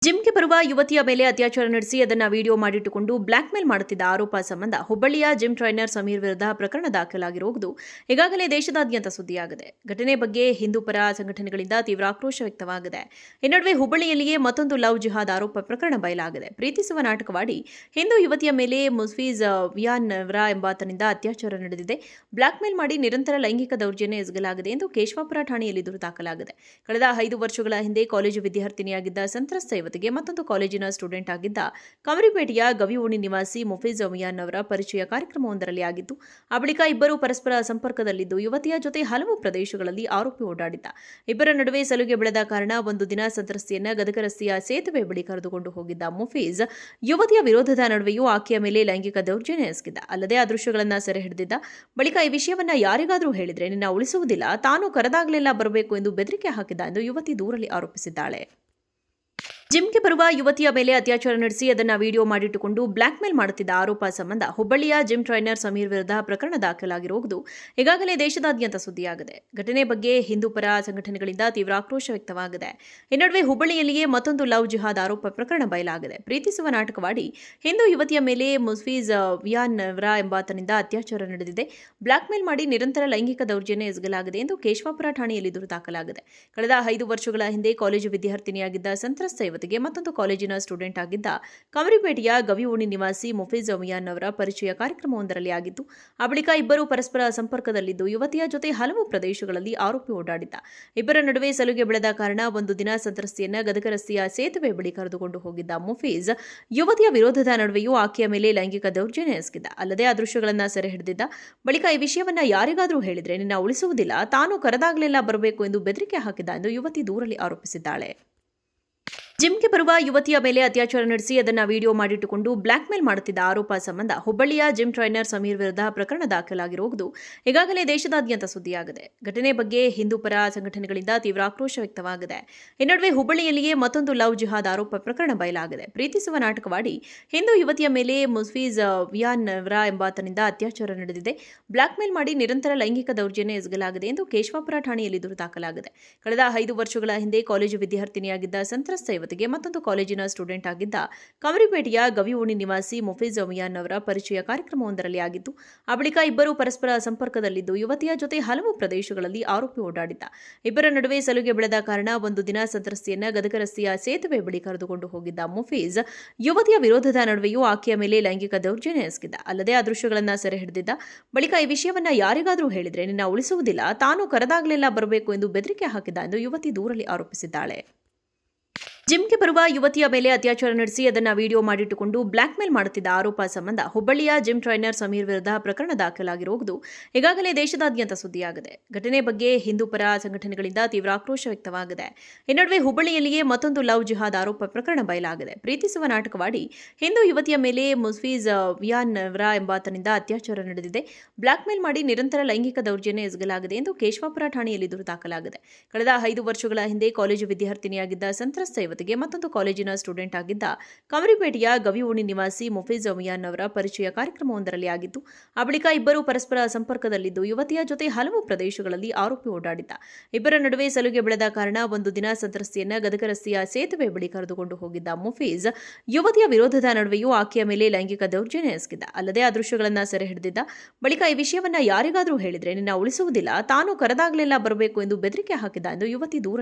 ಜಿಮ್ಗೆ ಬರುವ ಯುವತಿಯ ಮೇಲೆ ಅತ್ಯಾಚಾರ ನಡೆಸಿ ಅದನ್ನು ವಿಡಿಯೋ ಮಾಡಿಟ್ಟುಕೊಂಡು ಬ್ಲಾಕ್ ಮೇಲ್ ಮಾಡುತ್ತಿದ್ದ ಆರೋಪ ಸಂಬಂಧ ಹುಬ್ಬಳ್ಳಿಯ ಜಿಮ್ ಟ್ರೈನರ್ ಸಮೀರ್ ವಿರುದ್ಧ ಪ್ರಕರಣ ದಾಖಲಾಗಿರುವುದು ಈಗಾಗಲೇ ದೇಶದಾದ್ಯಂತ ಸುದ್ದಿಯಾಗಿದೆ. ಘಟನೆ ಬಗ್ಗೆ ಹಿಂದೂ ಪರ ಸಂಘಟನೆಗಳಿಂದ ತೀವ್ರ ಆಕ್ರೋಶ ವ್ಯಕ್ತವಾಗಿದೆ. ಈ ನಡುವೆ ಹುಬ್ಬಳ್ಳಿಯಲ್ಲಿಯೇ ಮತ್ತೊಂದು ಲವ್ ಜಿಹಾದ್ ಆರೋಪ ಪ್ರಕರಣ ಬಯಲಾಗಿದೆ. ಪ್ರೀತಿಸುವ ನಾಟಕವಾಡಿ ಹಿಂದೂ ಯುವತಿಯ ಮೇಲೆ ಮುಸ್ಫೀಜ್ ವಿಯಾನ್ ನವ್ರಾ ಎಂಬಾತನಿಂದ ಅತ್ಯಾಚಾರ ನಡೆದಿದೆ. ಬ್ಲಾಕ್ ಮೇಲ್ ಮಾಡಿ ನಿರಂತರ ಲೈಂಗಿಕ ದೌರ್ಜನ್ಯ ಎಸಗಲಾಗಿದೆ ಎಂದು ಕೇಶವಾಪುರ ಠಾಣೆಯಲ್ಲಿ ದೂರು ದಾಖಲಾಗಿದೆ. ಕಳೆದ 5 ವರ್ಷಗಳ ಹಿಂದೆ ಕಾಲೇಜು ವಿದ್ಯಾರ್ಥಿನಿಯಾಗಿದ್ದ ಸಂತ್ರಸ್ತ ಯುವತಿಗೆ ಮತ್ತೊಂದು ಕಾಲೇಜಿನ ಸ್ಟೂಡೆಂಟ್ ಆಗಿದ್ದ ಕಮರಿಪೇಟೆಯ ಗವಿಓಣಿ ನಿವಾಸಿ ಮುಫೀಜ್ ಮಿಯಾನ್ ಅವರ ಪರಿಚಯ ಕಾರ್ಯಕ್ರಮವೊಂದರಲ್ಲಿ ಆಗಿತ್ತು. ಆ ಬಳಿಕ ಇಬ್ಬರು ಪರಸ್ಪರ ಸಂಪರ್ಕದಲ್ಲಿದ್ದು ಯುವತಿಯ ಜೊತೆ ಹಲವು ಪ್ರದೇಶಗಳಲ್ಲಿ ಆರೋಪಿ ಓಡಾಡಿದ್ದ. ಇಬ್ಬರ ನಡುವೆ ಸಲುಗೆ ಬೆಳೆದ ಕಾರಣ ಒಂದು ದಿನ ಸಂತ್ರಸ್ತೆಯನ್ನ ಗದಗ ರಸ್ತೆಯ ಸೇತುವೆ ಬಳಿ ಕರೆದುಕೊಂಡು ಹೋಗಿದ್ದ ಮುಫೀಜ್ ಯುವತಿಯ ವಿರೋಧದ ನಡುವೆಯೂ ಆಕೆಯ ಮೇಲೆ ಲೈಂಗಿಕ ದೌರ್ಜನ್ಯ ಎಸಗಿದ್ದ. ಅಲ್ಲದೆ ಆ ದೃಶ್ಯಗಳನ್ನ ಸೆರೆ ಹಿಡಿದಿದ್ದ. ಬಳಿಕ ಈ ವಿಷಯವನ್ನ ಯಾರಿಗಾದರೂ ಹೇಳಿದ್ರೆ ನಿನ್ನ ಉಳಿಸುವುದಿಲ್ಲ, ತಾನು ಕರೆದಾಗಲೆಲ್ಲ ಬರಬೇಕು ಎಂದು ಬೆದರಿಕೆ ಹಾಕಿದ್ದ ಎಂದು ಯುವತಿ ದೂರಲ್ಲಿ ಆರೋಪಿಸಿದ್ದಾಳೆ. ಜಿಮ್ಗೆ ಬರುವ ಯುವತಿಯ ಮೇಲೆ ಅತ್ಯಾಚಾರ ನಡೆಸಿ ಅದನ್ನು ವಿಡಿಯೋ ಮಾಡಿಟ್ಟುಕೊಂಡು ಬ್ಲಾಕ್ ಮೇಲ್ ಮಾಡುತ್ತಿದ್ದ ಆರೋಪ ಸಂಬಂಧ ಹುಬ್ಬಳ್ಳಿಯ ಜಿಮ್ ಟ್ರೈನರ್ ಸಮೀರ್ ವಿರುದ್ಧ ಪ್ರಕರಣ ದಾಖಲಾಗಿರುವುದು ಈಗಾಗಲೇ ದೇಶದಾದ್ಯಂತ ಸುದ್ದಿಯಾಗಿದೆ. ಘಟನೆ ಬಗ್ಗೆ ಹಿಂದೂ ಪರ ಸಂಘಟನೆಗಳಿಂದ ತೀವ್ರ ಆಕ್ರೋಶ ವ್ಯಕ್ತವಾಗಿದೆ. ಈ ನಡುವೆ ಹುಬ್ಬಳ್ಳಿಯಲ್ಲಿಯೇ ಮತ್ತೊಂದು ಲವ್ ಜಿಹಾದ್ ಆರೋಪ ಪ್ರಕರಣ ಬಯಲಾಗಿದೆ. ಪ್ರೀತಿಸುವ ನಾಟಕವಾಡಿ ಹಿಂದೂ ಯುವತಿಯ ಮೇಲೆ ಮುಸ್ಫೀಜ್ ವಿಯಾನ್ ನವ್ರಾ ಎಂಬಾತನಿಂದ ಅತ್ಯಾಚಾರ ನಡೆದಿದೆ. ಬ್ಲಾಕ್ ಮೇಲ್ ಮಾಡಿ ನಿರಂತರ ಲೈಂಗಿಕ ದೌರ್ಜನ್ಯ ಎಸಗಲಾಗಿದೆ ಎಂದು ಕೇಶವಾಪುರ ಠಾಣೆಯಲ್ಲಿ ದೂರು ದಾಖಲಾಗಿದೆ. ಕಳೆದ 5 ವರ್ಷಗಳ ಹಿಂದೆ ಕಾಲೇಜು ವಿದ್ಯಾರ್ಥಿನಿಯಾಗಿದ್ದ ಸಂತ್ರಸ್ತ ಯುವತಿಗೆ ಮತ್ತೊಂದು ಕಾಲೇಜಿನ ಸ್ಟೂಡೆಂಟ್ ಆಗಿದ್ದ ಕಮರಿಪೇಟೆಯ ಗವಿಓಣಿ ನಿವಾಸಿ ಮುಫೀಜ್ ಮಿಯಾನ್ ಅವರ ಪರಿಚಯ ಕಾರ್ಯಕ್ರಮವೊಂದರಲ್ಲಿ ಆಗಿತ್ತು. ಆ ಬಳಿಕ ಇಬ್ಬರು ಪರಸ್ಪರ ಸಂಪರ್ಕದಲ್ಲಿದ್ದು ಯುವತಿಯ ಜೊತೆ ಹಲವು ಪ್ರದೇಶಗಳಲ್ಲಿ ಆರೋಪಿ ಓಡಾಡಿದ್ದ. ಇಬ್ಬರ ನಡುವೆ ಸಲುಗೆ ಬೆಳೆದ ಕಾರಣ ಒಂದು ದಿನ ಸಂತ್ರಸ್ತೆಯನ್ನ ಗದಗ ರಸ್ತೆಯ ಸೇತುವೆ ಬಳಿ ಕರೆದುಕೊಂಡು ಹೋಗಿದ್ದ ಮುಫೀಜ್ ಯುವತಿಯ ವಿರೋಧದ ನಡುವೆಯೂ ಆಕೆಯ ಮೇಲೆ ಲೈಂಗಿಕ ದೌರ್ಜನ್ಯ ಎಸಗಿದ್ದ. ಅಲ್ಲದೆ ಆ ದೃಶ್ಯಗಳನ್ನ ಸೆರೆ ಹಿಡಿದಿದ್ದ. ಬಳಿಕ ಈ ವಿಷಯವನ್ನ ಯಾರಿಗಾದರೂ ಹೇಳಿದ್ರೆ ನಿನ್ನ ಉಳಿಸುವುದಿಲ್ಲ, ತಾನು ಕರೆದಾಗಲೆಲ್ಲ ಬರಬೇಕು ಎಂದು ಬೆದರಿಕೆ ಹಾಕಿದ್ದ ಎಂದು ಯುವತಿ ದೂರಲ್ಲಿ ಆರೋಪಿಸಿದ್ದಾಳೆ. ಜಿಮ್ಗೆ ಬರುವ ಯುವತಿಯ ಮೇಲೆ ಅತ್ಯಾಚಾರ ನಡೆಸಿ ಅದನ್ನು ವಿಡಿಯೋ ಮಾಡಿಟ್ಟುಕೊಂಡು ಬ್ಲಾಕ್ ಮೇಲ್ ಮಾಡುತ್ತಿದ್ದ ಆರೋಪ ಸಂಬಂಧ ಹುಬ್ಬಳ್ಳಿಯ ಜಿಮ್ ಟ್ರೈನರ್ ಸಮೀರ್ ವಿರುದ್ಧ ಪ್ರಕರಣ ದಾಖಲಾಗಿರುವುದು ಈಗಾಗಲೇ ದೇಶದಾದ್ಯಂತ ಸುದ್ದಿಯಾಗಿದೆ. ಘಟನೆ ಬಗ್ಗೆ ಹಿಂದೂ ಪರ ಸಂಘಟನೆಗಳಿಂದ ತೀವ್ರ ಆಕ್ರೋಶ ವ್ಯಕ್ತವಾಗಿದೆ. ಈ ನಡುವೆ ಹುಬ್ಬಳ್ಳಿಯಲ್ಲಿಯೇ ಮತ್ತೊಂದು ಲವ್ ಜಿಹಾದ್ ಆರೋಪ ಪ್ರಕರಣ ಬಯಲಾಗಿದೆ. ಪ್ರೀತಿಸುವ ನಾಟಕವಾಡಿ ಹಿಂದೂ ಯುವತಿಯ ಮೇಲೆ ಮುಸ್ಫೀಜ್ ವಿಯಾನ್ ನವ್ರಾ ಎಂಬಾತನಿಂದ ಅತ್ಯಾಚಾರ ನಡೆದಿದೆ. ಬ್ಲಾಕ್ ಮೇಲ್ ಮಾಡಿ ನಿರಂತರ ಲೈಂಗಿಕ ದೌರ್ಜನ್ಯ ಎಸಗಲಾಗಿದೆ ಎಂದು ಕೇಶವಾಪುರ ಠಾಣೆಯಲ್ಲಿ ದೂರು ದಾಖಲಾಗಿದೆ. ಕಳೆದ 5 ವರ್ಷಗಳ ಹಿಂದೆ ಕಾಲೇಜು ವಿದ್ಯಾರ್ಥಿನಿಯಾಗಿದ್ದ ಸಂತ್ರಸ್ತ ಯುವತಿಗೆ ಮತ್ತೊಂದು ಕಾಲೇಜಿನ ಸ್ಟೂಡೆಂಟ್ ಆಗಿದ್ದ ಕಮರಿಪೇಟೆಯ ಗವಿಓಣಿ ನಿವಾಸಿ ಮುಫೀಜ್ ಮಿಯಾನ್ ಅವರ ಪರಿಚಯ ಕಾರ್ಯಕ್ರಮವೊಂದರಲ್ಲಿ ಆಗಿತ್ತು. ಆ ಬಳಿಕ ಇಬ್ಬರು ಪರಸ್ಪರ ಸಂಪರ್ಕದಲ್ಲಿದ್ದು ಯುವತಿಯ ಜೊತೆ ಹಲವು ಪ್ರದೇಶಗಳಲ್ಲಿ ಆರೋಪಿ ಓಡಾಡಿದ್ದ. ಇಬ್ಬರ ನಡುವೆ ಸಲುಗೆ ಬೆಳೆದ ಕಾರಣ ಒಂದು ದಿನ ಸಂತ್ರಸ್ತೆಯನ್ನ ಗದಗ ರಸ್ತೆಯ ಸೇತುವೆ ಬಳಿ ಕರೆದುಕೊಂಡು ಹೋಗಿದ್ದ ಮುಫೀಜ್ ಯುವತಿಯ ವಿರೋಧದ ನಡುವೆಯೂ ಆಕೆಯ ಮೇಲೆ ಲೈಂಗಿಕ ದೌರ್ಜನ್ಯ ಎಸಗಿದ್ದ. ಅಲ್ಲದೆ ಆ ದೃಶ್ಯಗಳನ್ನ ಸೆರೆ ಹಿಡಿದಿದ್ದ. ಬಳಿಕ ಈ ವಿಷಯವನ್ನ ಯಾರಿಗಾದರೂ ಹೇಳಿದ್ರೆ ನಿನ್ನ ಉಳಿಸುವುದಿಲ್ಲ, ತಾನು ಕರೆದಾಗಲೆಲ್ಲ ಬರಬೇಕು ಎಂದು ಬೆದರಿಕೆ ಹಾಕಿದ್ದ ಎಂದು ಯುವತಿ ದೂರಲ್ಲಿ ಆರೋಪಿಸಿದ್ದಾಳೆ. ಜಿಮ್ಗೆ ಬರುವ ಯುವತಿಯ ಮೇಲೆ ಅತ್ಯಾಚಾರ ನಡೆಸಿ ಅದನ್ನು ವಿಡಿಯೋ ಮಾಡಿಟ್ಟುಕೊಂಡು ಬ್ಲಾಕ್ ಮೇಲ್ ಮಾಡುತ್ತಿದ್ದ ಆರೋಪ ಸಂಬಂಧ ಹುಬ್ಬಳ್ಳಿಯ ಜಿಮ್ ಟ್ರೈನರ್ ಸಮೀರ್ ವಿರುದ್ಧ ಪ್ರಕರಣ ದಾಖಲಾಗಿರುವುದು ಈಗಾಗಲೇ ದೇಶದಾದ್ಯಂತ ಸುದ್ದಿಯಾಗಿದೆ. ಘಟನೆ ಬಗ್ಗೆ ಹಿಂದೂ ಪರ ಸಂಘಟನೆಗಳಿಂದ ತೀವ್ರ ಆಕ್ರೋಶ ವ್ಯಕ್ತವಾಗಿದೆ. ಈ ನಡುವೆ ಹುಬ್ಬಳ್ಳಿಯಲ್ಲಿಯೇ ಮತ್ತೊಂದು ಲವ್ ಜಿಹಾದ್ ಆರೋಪ ಪ್ರಕರಣ ಬಯಲಾಗಿದೆ. ಪ್ರೀತಿಸುವ ನಾಟಕವಾಡಿ ಹಿಂದೂ ಯುವತಿಯ ಮೇಲೆ ಮುಸ್ಫೀಜ್ ವಿಯಾನ್ ನವ್ರಾ ಎಂಬಾತನಿಂದ ಅತ್ಯಾಚಾರ ನಡೆದಿದೆ. ಬ್ಲಾಕ್ ಮೇಲ್ ಮಾಡಿ ನಿರಂತರ ಲೈಂಗಿಕ ದೌರ್ಜನ್ಯ ಎಸಗಲಾಗಿದೆ ಎಂದು ಕೇಶವಾಪುರ ಠಾಣೆಯಲ್ಲಿ ದೂರು ದಾಖಲಾಗಿದೆ. ಕಳೆದ 5 ವರ್ಷಗಳ ಹಿಂದೆ ಕಾಲೇಜು ವಿದ್ಯಾರ್ಥಿನಿಯಾಗಿದ್ದ ಸಂತ್ರಸ್ತ ಯುವತಿಗೆ ಮತ್ತೊಂದು ಕಾಲೇಜಿನ ಸ್ಟೂಡೆಂಟ್ ಆಗಿದ್ದ ಕಮರಿಪೇಟೆಯ ಗವಿಓಣಿ ನಿವಾಸಿ ಮುಫೀಜ್ ಮಿಯಾನ್ ಅವರ ಪರಿಚಯ ಕಾರ್ಯಕ್ರಮವೊಂದರಲ್ಲಿ ಆಗಿತ್ತು. ಆ ಬಳಿಕ ಇಬ್ಬರು ಪರಸ್ಪರ ಸಂಪರ್ಕದಲ್ಲಿದ್ದು ಯುವತಿಯ ಜೊತೆ ಹಲವು ಪ್ರದೇಶಗಳಲ್ಲಿ ಆರೋಪಿ ಓಡಾಡಿದ್ದ. ಇಬ್ಬರ ನಡುವೆ ಸಲುಗೆ ಬೆಳೆದ ಕಾರಣ ಒಂದು ದಿನ ಸಂತ್ರಸ್ತೆಯನ್ನ ಗದಗ ರಸ್ತೆಯ ಸೇತುವೆ ಬಳಿ ಕರೆದುಕೊಂಡು ಹೋಗಿದ್ದ ಮುಫೀಜ್ ಯುವತಿಯ ವಿರೋಧದ ನಡುವೆಯೂ ಆಕೆಯ ಮೇಲೆ ಲೈಂಗಿಕ ದೌರ್ಜನ್ಯ ಎಸಗಿದ್ದ. ಅಲ್ಲದೆ ಆ ದೃಶ್ಯಗಳನ್ನ ಸೆರೆ ಹಿಡಿದಿದ್ದ. ಬಳಿಕ ಈ ವಿಷಯವನ್ನ ಯಾರಿಗಾದರೂ ಹೇಳಿದ್ರೆ ನಿನ್ನ ಉಳಿಸುವುದಿಲ್ಲ, ತಾನು ಕರೆದಾಗಲೆಲ್ಲ ಬರಬೇಕು ಎಂದು ಬೆದರಿಕೆ ಹಾಕಿದ್ದ ಎಂದು ಯುವತಿ ದೂರ